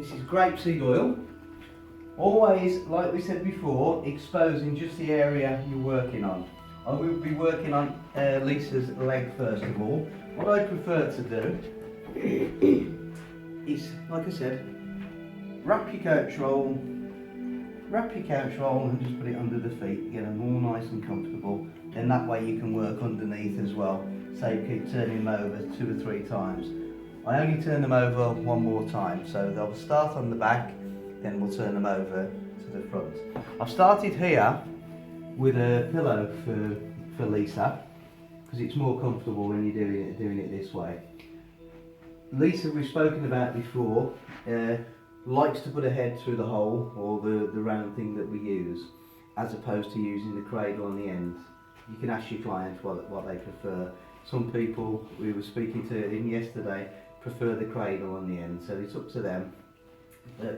This is grapeseed oil. Always, like we said before, exposing just the area you're working on. I will be working on Lisa's leg first of all. What I prefer to do is, like I said, wrap your couch roll and just put it under the feet, get them all nice and comfortable. Then that way you can work underneath as well. So you keep turning them over 2 or 3 times. I only turn them over 1 more time, so they'll start on the back, then we'll turn them over to the front. I've started here with a pillow for Lisa, because it's more comfortable when you're doing it this way. Lisa, we've spoken about before, likes to put her head through the hole, or the round thing that we use, as opposed to using the cradle on the end. You can ask your clients what they prefer. Some people, we were speaking to him yesterday, prefer the cradle on the end, so it's up to them.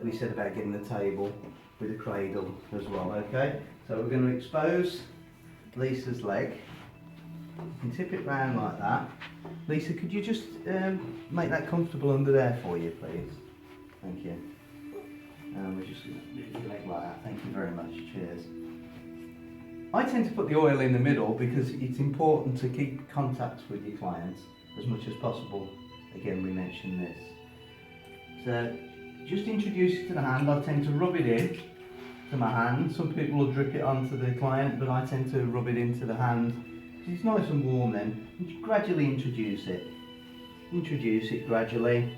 We said about getting the table with a cradle as well, okay? So we're going to expose Lisa's leg. You can tip it round like that. Lisa, could you just make that comfortable under there for you, please? Thank you. And we're just going to do your leg like that. Thank you very much. Cheers. I tend to put the oil in the middle because it's important to keep contact with your clients as much as possible. Again, we mentioned this. So just introduce it to the hand. I tend to rub it in to my hand. Some people will drip it onto the client, but I tend to rub it into the hand. It's nice and warm then. And you gradually introduce it. Introduce it gradually.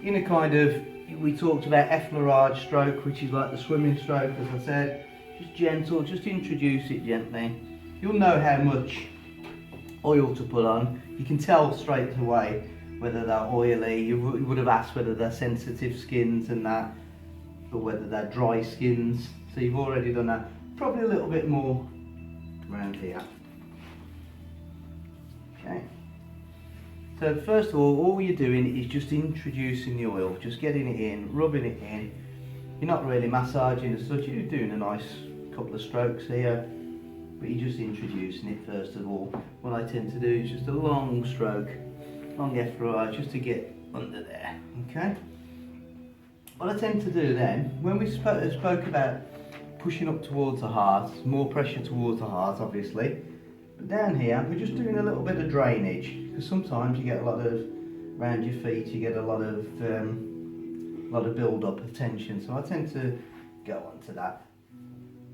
In a kind of, we talked about effleurage stroke, which is like the swimming stroke, as I said. Just gentle, just introduce it gently. You'll know how much oil to put on. You can tell straight away whether they're oily. You would have asked whether they're sensitive skins and that, or whether they're dry skins. So you've already done that. Probably a little bit more around here. Okay. So first of all you're doing is just introducing the oil, just getting it in, rubbing it in. You're not really massaging as such, you're doing a nice couple of strokes here, but you're just introducing it first of all. What I tend to do is just a long stroke, long effleurage, just to get under there, okay? What I tend to do then, when we spoke about pushing up towards the heart, more pressure towards the heart obviously, but down here we're just doing a little bit of drainage, because sometimes you get a lot of, around your feet, you get a lot of build-up of tension, so I tend to go on to that.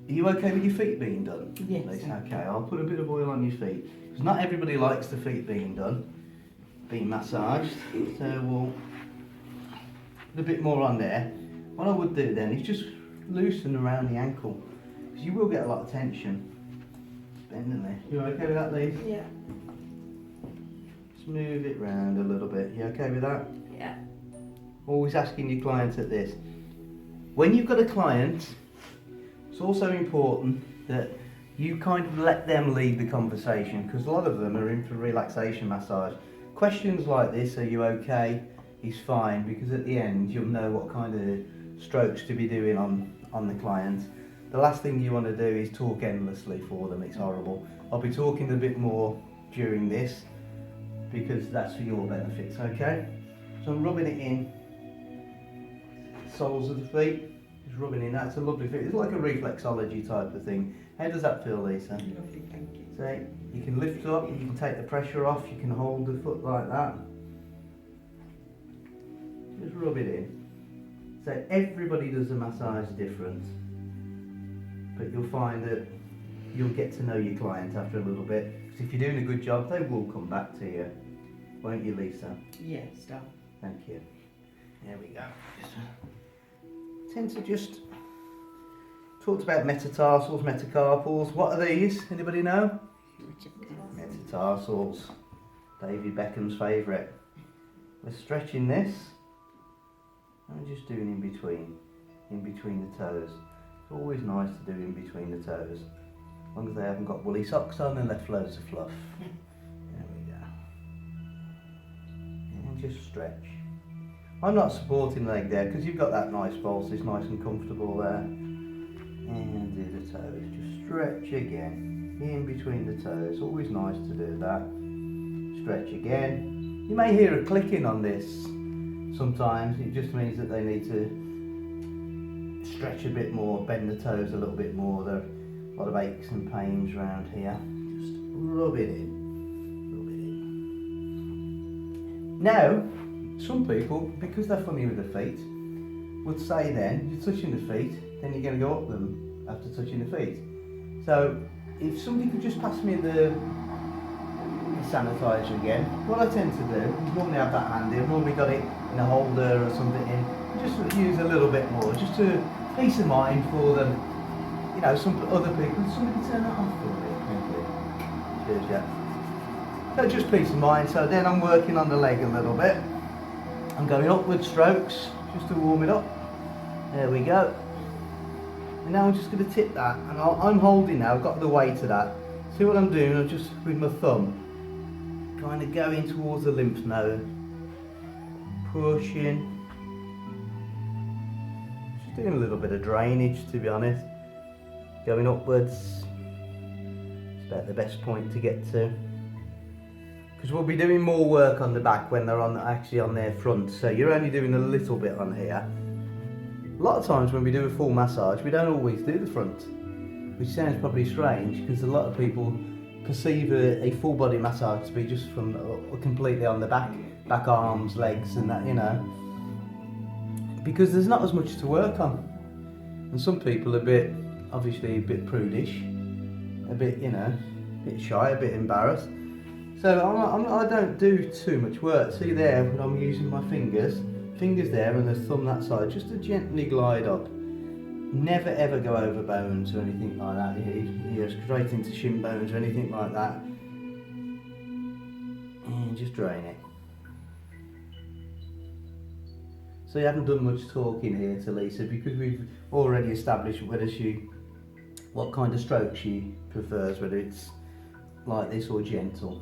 Are you okay with your feet being done? Yes. Okay, I'll put a bit of oil on your feet, because not everybody likes the feet being done, being massaged, so we'll put a bit more on there. What I would do then is just loosen around the ankle, because you will get a lot of tension. Bending there. You okay with that, Lee? Yeah. Just move it round a little bit. You okay with that? Yeah. Always asking your clients at this. When you've got a client, it's also important that you kind of let them lead the conversation, because a lot of them are in for relaxation massage. Questions like this, are you okay, is fine, because at the end you'll know what kind of strokes to be doing on the client. The last thing you want to do is talk endlessly for them, it's horrible. I'll be talking a bit more during this, because that's for your benefits, okay? So I'm rubbing it in, soles of the feet, just rubbing in, that's a lovely fit. It's like a reflexology type of thing. How does that feel, Lisa? Lovely, thank you. So you can lift up, you can take the pressure off, you can hold the foot like that. Just rub it in. So everybody does a massage different, but you'll find that you'll get to know your client after a little bit, because if you're doing a good job, they will come back to you. Won't you, Lisa? Yes, Dad. Thank you. There we go. Tend to just talked about metatarsals, metacarpals. What are these? Anybody know? Metatarsals. David Beckham's favourite. We're stretching this. And just doing in between the toes. It's always nice to do in between the toes, as long as they haven't got woolly socks on and left loads of fluff. There we go. And just stretch. I'm not supporting the leg there because you've got that nice pulse, it's nice and comfortable there. And do the toes, just stretch again, in between the toes, always nice to do that. Stretch again. You may hear a clicking on this. sometimes it just means that they need to stretch a bit more, bend the toes a little bit more. There are a lot of aches and pains around here. Just rub it in. Now, some people, because they're funny with their feet, would say then, you're touching the feet, then you're going to go up them after touching the feet. So, if somebody could just pass me the sanitizer again, what I tend to do, is normally have that handy, I've normally got it in a holder or something in, just use a little bit more, just to peace of mind for them. You know, some other people, somebody turn that off for me. Cheers, yeah. So just peace of mind. So then I'm working on the leg a little bit. I'm going upward strokes just to warm it up. There we go. And now I'm just going to tip that, and I'm holding now. I've got the weight of that. See what I'm doing? I'm just with my thumb, kind of going towards the lymph node, pushing. Just doing a little bit of drainage, to be honest. Going upwards. It's about the best point to get to. Because we'll be doing more work on the back when they're actually on their front, so you're only doing a little bit on here. A lot of times when we do a full massage, we don't always do the front, which sounds probably strange because a lot of people perceive a full body massage to be just from completely on the back arms, legs and that, you know, because there's not as much to work on. And some people are obviously a bit prudish, a bit, you know, a bit shy, a bit embarrassed. So I don't do too much work. See there, when I'm using my fingers there and the thumb that side, just to gently glide up. Never ever go over bones or anything like that. You're straight into shin bones or anything like that. And just drain it. So you haven't done much talking here to Lisa because we've already established what kind of stroke she prefers, whether it's like this or gentle.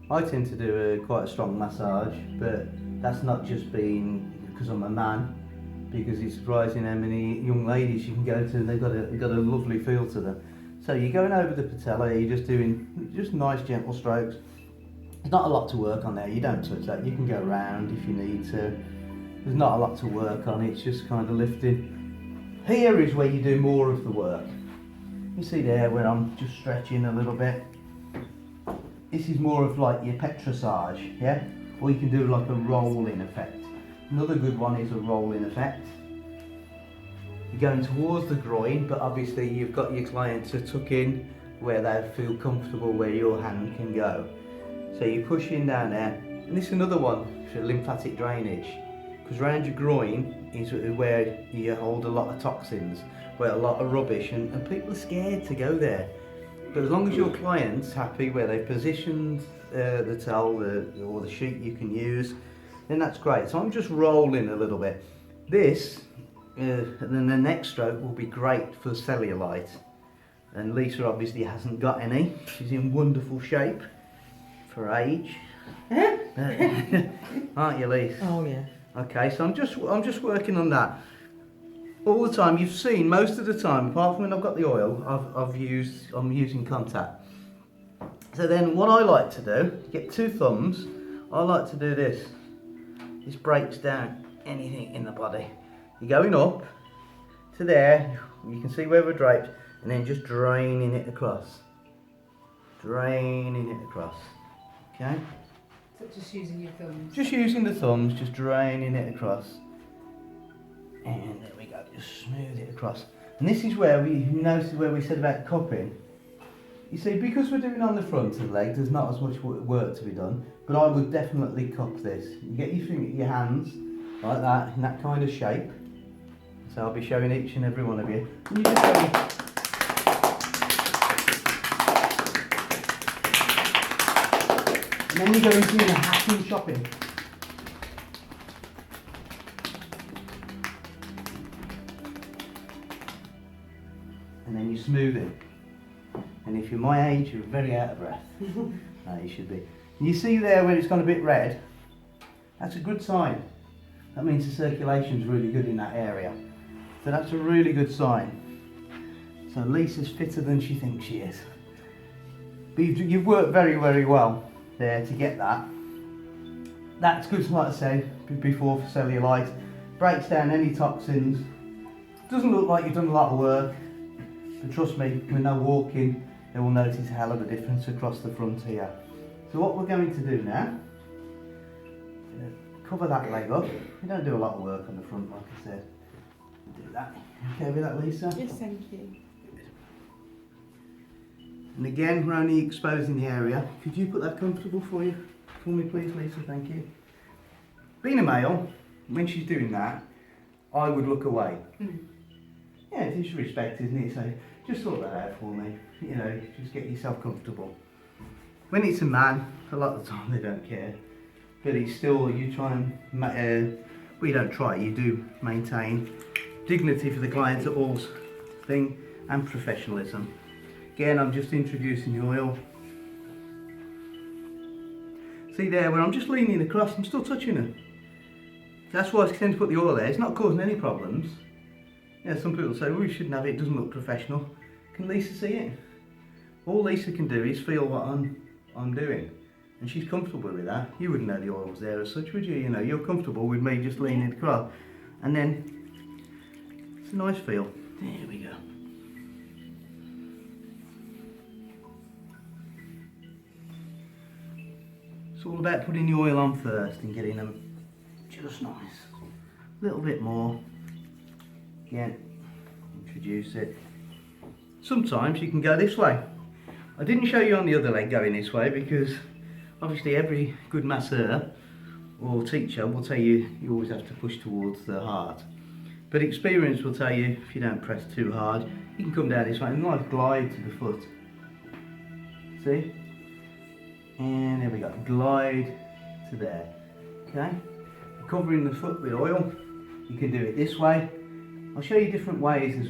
I tend to do quite a strong massage, but that's not just been because I'm a man, because it's surprising how many young ladies you can go to and they've got a lovely feel to them. So you're going over the patella, you're just doing nice gentle strokes. There's not a lot to work on there, you don't touch that, you can go around if you need to. There's not a lot to work on, it's just kind of lifting. Here is where you do more of the work. You see there where I'm just stretching a little bit. This is more of like your petrissage, yeah? Or you can do like a rolling effect. Another good one is a rolling effect. You're going towards the groin, but obviously you've got your client to tuck in where they feel comfortable, where your hand can go. So you're pushing down there. And this is another one for lymphatic drainage. Because around your groin is where you hold a lot of toxins, where a lot of rubbish, and people are scared to go there. But as long as your client's happy where they've positioned the towel or the sheet you can use, then that's great. So I'm just rolling a little bit. This, and then the next stroke will be great for cellulite. And Lisa obviously hasn't got any. She's in wonderful shape for age. Aren't you, Lisa? Oh yeah. Okay, so I'm just working on that. All the time, you've seen most of the time, apart from when I've got the oil, I'm using contact. So then what I like to do, get two thumbs, I like to do this. This breaks down anything in the body. You're going up to there, you can see where we're draped, and then just draining it across. Draining it across, okay? So just using your thumbs? Just using the thumbs, just draining it across. And there we go, just smooth it across. And this is where we noticed where we said about cupping. You see, because we're doing on the front of the leg, there's not as much work to be done, but I would definitely cup this. You get your hands like that, in that kind of shape. So I'll be showing each and every one of you. And you just go, and then you go into your hacking shopping. And then you smooth it. And if you're my age, you're very out of breath. No, you should be. And you see there where it's gone a bit red? That's a good sign. That means the circulation's really good in that area. So that's a really good sign. So Lisa's fitter than she thinks she is. But you've worked very, very well there to get that. That's good, like I said before, for cellulite. Breaks down any toxins. Doesn't look like you've done a lot of work, but trust me, with no walking, they will notice a hell of a difference across the front here. So what we're going to do now, cover that leg up. We don't do a lot of work on the front, like I said. Do that. Okay with that, Lisa? Yes, thank you. And again, we're only exposing the area. Could you put that comfortable for me, please, Lisa? Thank you. Being a male, when she's doing that, I would look away. Yeah, it's disrespect, isn't it? So just sort that out for me. You know, just get yourself comfortable. When it's a man, a lot of the time they don't care. But it's still, you try and, well, you don't try, you do maintain dignity for the client at all thing, and professionalism. Again, I'm just introducing the oil. See there, when I'm just leaning across, I'm still touching her. That's why I tend to put the oil there. It's not causing any problems. Yeah, some people say, well, you shouldn't have it, it doesn't look professional. Can Lisa see it? All Lisa can do is feel what I'm doing. And she's comfortable with that. You wouldn't know the oil was there as such, would you? You know, you're comfortable with me just leaning across. And then, it's a nice feel. There we go. It's all about putting the oil on first and getting them just nice. A little bit more. Again, introduce it. Sometimes you can go this way. I didn't show you on the other leg going this way because obviously every good masseur or teacher will tell you you always have to push towards the heart. But experience will tell you if you don't press too hard, you can come down this way and nice glide to the foot. See? And there we go, glide to there. Okay? Covering the foot with oil, you can do it this way. I'll show you different ways as we